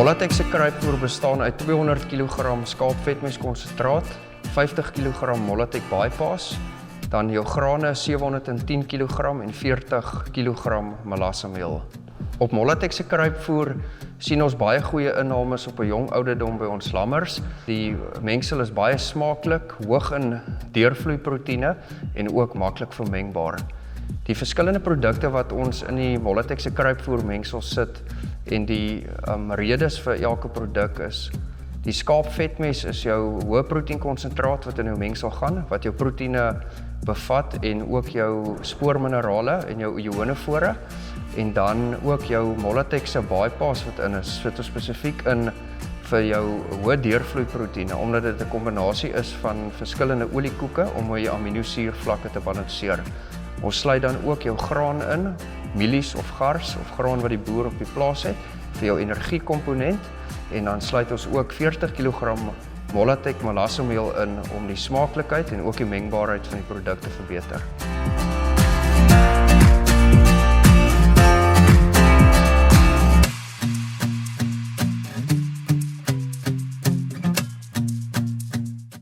Molatex se kruipvoer bestaan uit 200 kg skaapvetmeskonsentraat, 50 kg Molatex bypass, dan jou grane 710 kg en 40 kg melassemeel. Op Molatex se kruipvoer sien ons baie goeie innames op 'n jong ouderdom by ons lammers. Die mengsel is baie smaaklik, hoog in deurvloeiproteïene en ook maklik vermengbaar. Die verskillende produkte wat ons in die Molatex se kruipvoer mengsel sit en die redes vir elke produk is: die skaapvetmes is jou hoë proteïnkonsentraat wat in jou mengsel gaan, wat jou proteïene bevat en ook jou spoorminerale en jou ionofore, en dan ook jou Molatex se bypass wat in is, sit ons spesifiek in vir jou hoë deurvloeiproteïene, omdat dit 'n kombinasie is van verskillende oliekoeke om jou aminosuurvlakke te balanseer. Ons sluit dan ook jou graan in, mielies of gars of graan wat die boer op die plaas het, vir jou energiekomponent, en dan sluit ons ook 40 kg Molatex melassemeel in om die smaaklikheid en ook die mengbaarheid van die produk te verbeter.